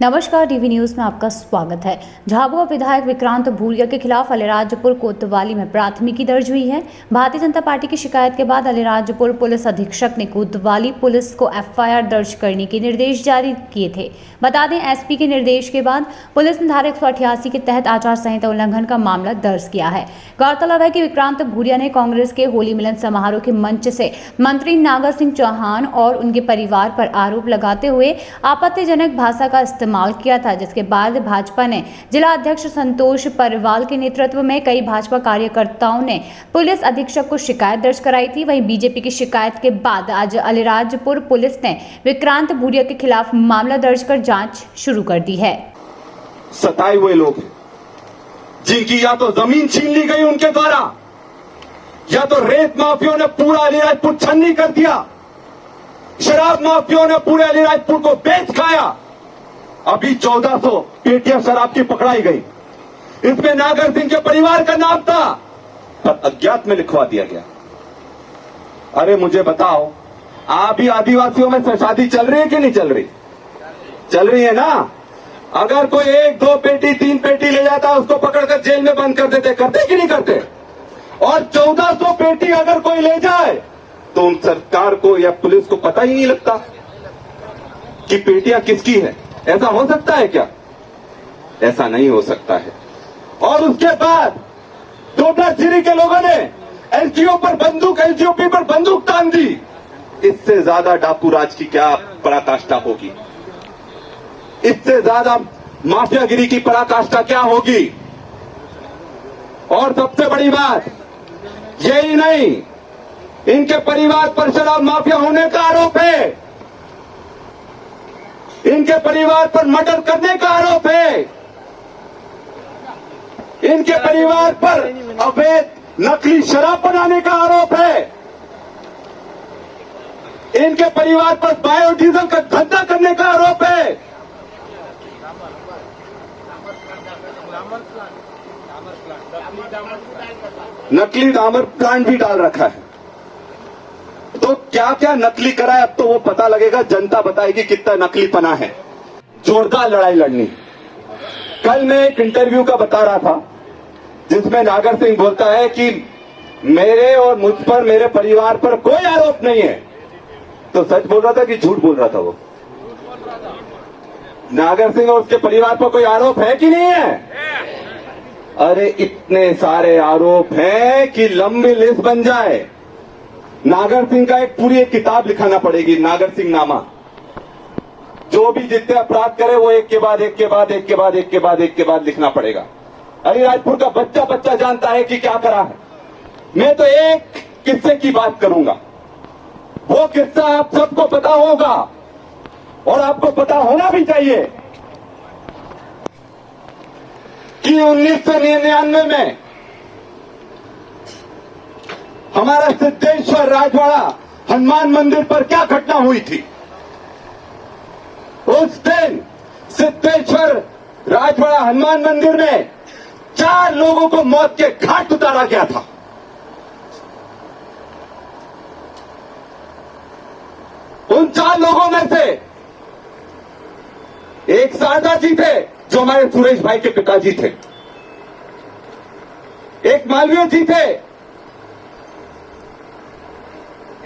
नमस्कार, TV news में आपका स्वागत है। झाबुआ विधायक विक्रांत भूरिया के खिलाफ अलीराजपुर कोतवाली में प्राथमिकी दर्ज हुई है। भारतीय जनता पार्टी की शिकायत के बाद अलीराजपुर पुलिस अधीक्षक ने कोतवाली पुलिस को एफआईआर दर्ज करने के निर्देश जारी किए थे। बता दें, एसपी के निर्देश के बाद पुलिस ने धारा 188 के तहत आचार संहिता उल्लंघन का मामला दर्ज किया है। गौरतलब है कि विक्रांत भूरिया ने कांग्रेस के होली मिलन समारोह के मंच से मंत्री नागर सिंह चौहान और उनके परिवार पर आरोप लगाते हुए आपत्तिजनक भाषा का इस्तेमाल किया था, जिसके बाद भाजपा ने जिला अध्यक्ष संतोष परवाल के नेतृत्व में कई भाजपा कार्यकर्ताओं ने पुलिस अधीक्षक को शिकायत दर्ज कराई थी। वहीं बीजेपी की शिकायत के बाद आज अलीराजपुर पुलिस ने विक्रांत भूरिया के खिलाफ मामला दर्ज कर जांच शुरू कर दी है। सताए हुए लोग हैं जिनकी या तो जमीन छीन ली गई उनके द्वारा, या तो रेत माफियों ने पूरा अलीराजपुर छन्नी कर दिया, शराब माफियों ने पूरे अलीराजपुर को बेच खाया। अभी 1400 पेटियां शराब की पकड़ाई गई। इसमें नागर सिंह के परिवार का नाम था, पर अज्ञात में लिखवा दिया गया। अरे मुझे बताओ, आप भी आदिवासियों में शादी चल रही है कि नहीं चल रही? चल रही है ना। अगर कोई 1, 2 पेटी 3 पेटी ले जाता, उसको पकड़कर जेल में बंद कर देते, करते कि नहीं करते? और 1400 पेटी अगर कोई ले जाए तो उन सरकार को या पुलिस को पता ही नहीं लगता कि पेटियां किसकी है। ऐसा हो सकता है क्या? ऐसा नहीं हो सकता है। और उसके बाद डोडाचिरी के लोगों ने एलजीओ पर बंदूक, एलजीओपी पर बंदूक तान दी। इससे ज्यादा डाकू राज की क्या पराकाष्ठा होगी? इससे ज्यादा माफियागिरी की पराकाष्ठा क्या होगी? और सबसे बड़ी बात यही नहीं, इनके परिवार पर शराब माफिया होने का आरोप है, इनके परिवार पर मर्डर करने का आरोप है, इनके परिवार पर अवैध नकली शराब बनाने का आरोप है, इनके परिवार पर बायोडीजल का धंधा करने का आरोप है। नकली डामर प्लांट भी डाल रखा है। तो क्या क्या नकली करा है, अब तो वो पता लगेगा, जनता बताएगी कितना नकलीपना है। जोरदार लड़ाई लड़नी। कल मैं एक इंटरव्यू का बता रहा था जिसमें नागर सिंह बोलता है कि मेरे और मुझ पर, मेरे परिवार पर कोई आरोप नहीं है। तो सच बोल रहा था कि झूठ बोल रहा था? वो नागर सिंह और उसके परिवार पर कोई आरोप है कि नहीं है? अरे इतने सारे आरोप हैं कि लंबी लिस्ट बन जाए। नागर सिंह का पूरी एक किताब लिखाना पड़ेगी, नागर सिंह नामा। जो भी जितने अपराध करे वो एक के बाद एक के बाद एक के बाद एक के बाद एक के बाद लिखना पड़ेगा। अलीराजपुर का बच्चा बच्चा जानता है कि क्या करा है। मैं तो एक किस्से की बात करूंगा, वो किस्सा आप सबको पता होगा और आपको पता होना भी चाहिए कि 1999 में हमारा सिद्धेश्वर राजवाड़ा हनुमान मंदिर पर क्या घटना हुई थी। उस दिन सिद्धेश्वर राजवाड़ा हनुमान मंदिर में 4 लोगों को मौत के घाट उतारा गया था। उन 4 लोगों में से एक शारदा जी थे जो हमारे सुरेश भाई के पिताजी थे, एक मालवीय जी थे,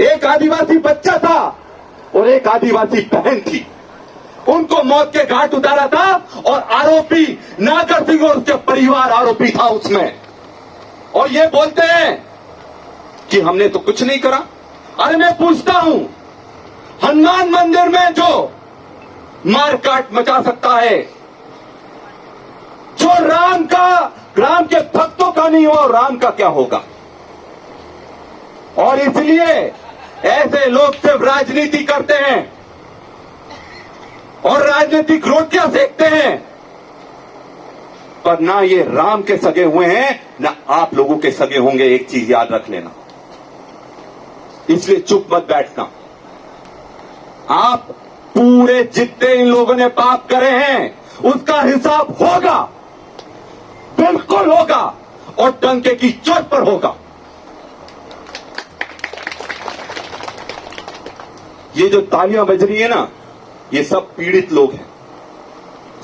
एक आदिवासी बच्चा था और एक आदिवासी बहन थी। उनको मौत के घाट उतारा था और आरोपी नागर सिंह और उसके परिवार आरोपी था उसमें। और ये बोलते हैं कि हमने तो कुछ नहीं करा। अरे मैं पूछता हूं, हनुमान मंदिर में जो मारकाट मचा सकता है, जो राम के भक्तों का नहीं हुआ, राम का क्या होगा? और इसलिए ऐसे लोग सिर्फ राजनीति करते हैं और राजनीतिक रोटियां सेकते हैं, पर ना ये राम के सगे हुए हैं ना आप लोगों के सगे होंगे। एक चीज याद रख लेना, इसलिए चुप मत बैठना। आप पूरे जितने इन लोगों ने पाप करे हैं उसका हिसाब होगा, बिल्कुल होगा, और डंके की चोट पर होगा। ये जो तालियां बज रही है ना, ये सब पीड़ित लोग हैं।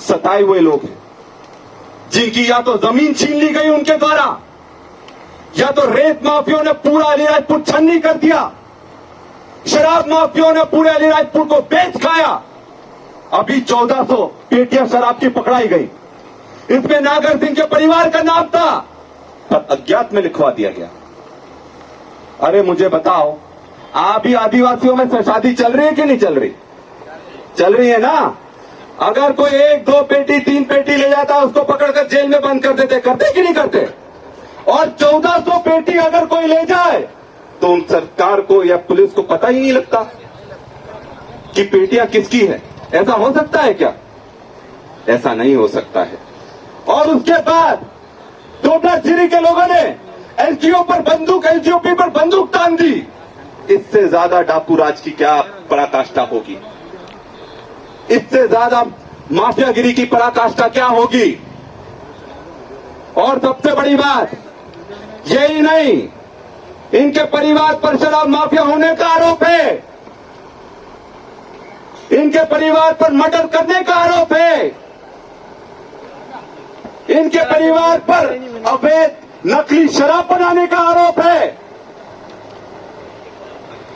सताए हुए लोग हैं, जिनकी या तो जमीन छीन ली गई उनके द्वारा, या तो रेत माफियों ने पूरा अलीराजपुर छन्नी कर दिया, शराब माफियों ने पूरे अलीराजपुर को बेच खाया। अभी 1400 पेटियां शराब की पकड़ाई गई, इसमें नागर सिंह के परिवार का नाम था, पर अज्ञात में लिखवा दिया गया। अरे मुझे बताओ, आप ही आदिवासियों में शादी चल रही है कि नहीं चल रही? चल रही है ना। अगर कोई 1, 2 पेटी 3 पेटी ले जाता उसको पकड़कर जेल में बंद कर देते, करते कि नहीं करते? और 1400 पेटी अगर कोई ले जाए तो उन सरकार को या पुलिस को पता ही नहीं लगता कि पेटियां किसकी है। ऐसा हो सकता है क्या? ऐसा नहीं हो सकता है। और उसके बाद टोटाझिरी के लोगों ने एलजीओ पर बंदूक, एलजीओपी पर बंदूक तान दी। इससे ज्यादा डाकू राज की क्या पराकाष्ठा होगी? इससे ज्यादा माफियागिरी की पराकाष्ठा क्या होगी? और सबसे बड़ी बात यही नहीं, इनके परिवार पर शराब माफिया होने का आरोप है, इनके परिवार पर मर्डर करने का आरोप है, इनके परिवार पर अवैध नकली शराब बनाने का आरोप है,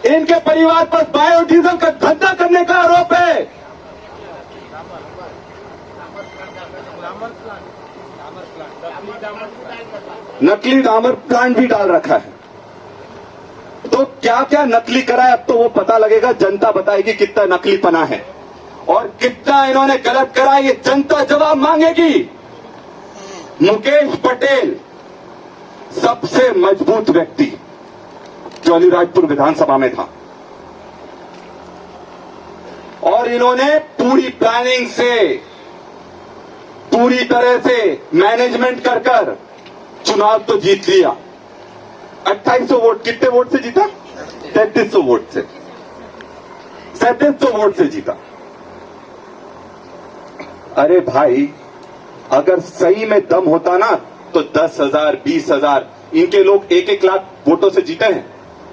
इनके परिवार पर बायोडीजल का धंधा करने का आरोप है। नकली डामर प्लांट भी डाल रखा है। तो क्या क्या नकली करा है अब तो वो पता लगेगा, जनता बताएगी कितना नकलीपना है और कितना इन्होंने गलत करा, ये जनता जवाब मांगेगी। मुकेश पटेल सबसे मजबूत व्यक्ति जो अलीराजपुर विधानसभा में था, और इन्होंने पूरी प्लानिंग से, पूरी तरह से मैनेजमेंट कर कर चुनाव तो जीत लिया। 2800 वोट, कितने वोट से जीता? 3300 वोट से, 3700 वोट से जीता। अरे भाई, अगर सही में दम होता ना तो 10,000, 20,000 इनके लोग 1-1 लाख वोटों से जीते हैं।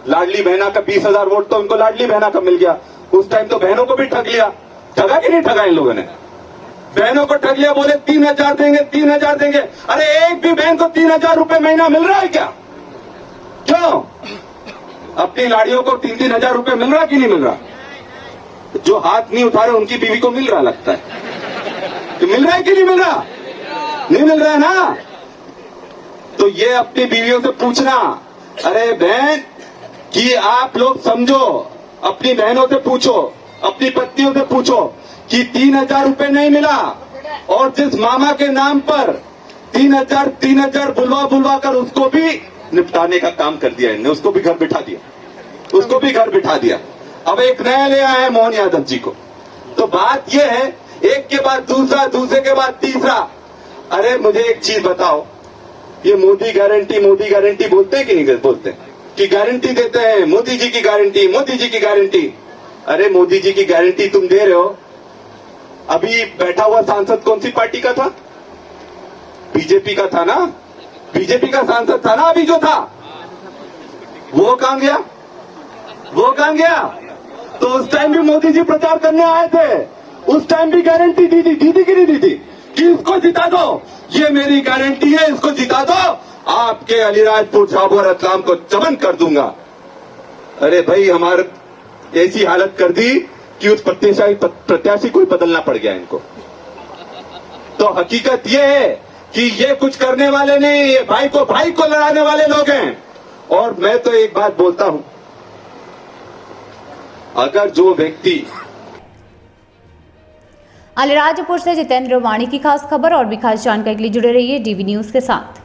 लाडली बहना का 20,000 वोट तो उनको लाडली बहना का मिल गया। उस टाइम तो बहनों को भी ठग लिया। ठगा कि नहीं ठगा इन लोगों ने? बहनों को ठग लिया, बोले 3,000 देंगे, 3,000 देंगे। अरे एक भी बहन को 3,000 रुपए महीना मिल रहा है क्या? क्यों? अपनी लाड़ियों को 3,000 रुपए मिल रहा कि नहीं मिल रहा? जो हाथ नहीं उठा रहे उनकी बीवी को मिल रहा लगता है। तो मिल रहा है कि नहीं मिल रहा? नहीं मिल रहा है ना। तो ये अपनी बीवियों से पूछना, अरे बहन कि आप लोग समझो, अपनी बहनों से पूछो, अपनी पत्नियों से पूछो कि 3,000 रुपए नहीं मिला, और जिस मामा के नाम पर 3,000 बुलवा कर उसको भी निपटाने का काम कर दिया इन्होंने, उसको भी घर बिठा दिया, उसको भी घर बिठा दिया। अब एक नया ले आए हैं मोहन यादव जी को। तो बात यह है, एक के बाद दूसरा, दूसरे के बाद तीसरा। अरे मुझे एक चीज बताओ, ये मोदी गारंटी बोलते हैं कि नहीं बोलते? कि गारंटी देते हैं, मोदी जी की गारंटी, मोदी जी की गारंटी। अरे मोदी जी की गारंटी तुम दे रहे हो, अभी बैठा हुआ सांसद कौन सी पार्टी का था? बीजेपी का था ना। बीजेपी का सांसद था ना अभी जो था, वो कहां गया? वो कहां गया? तो उस टाइम भी मोदी जी प्रचार करने आए थे, उस टाइम भी गारंटी दी थी कि नहीं दी थी कि इसको जिता दो, ये मेरी गारंटी है, इसको जिता दो, आपके अलीराजपुर, झाबुआ, रतलाम को चमन कर दूंगा। अरे भाई, हमारे ऐसी हालत कर दी कि उस प्रत्याशी को ही बदलना पड़ गया इनको। तो हकीकत ये है कि ये कुछ करने वाले नहीं, ये भाई को लड़ाने वाले लोग हैं। और मैं तो एक बात बोलता हूं, अगर जो व्यक्ति अलीराजपुर से जितेंद्र वाणी की खास खबर और भी खास जानकारी के लिए जुड़े रहिए डीवी न्यूज के साथ।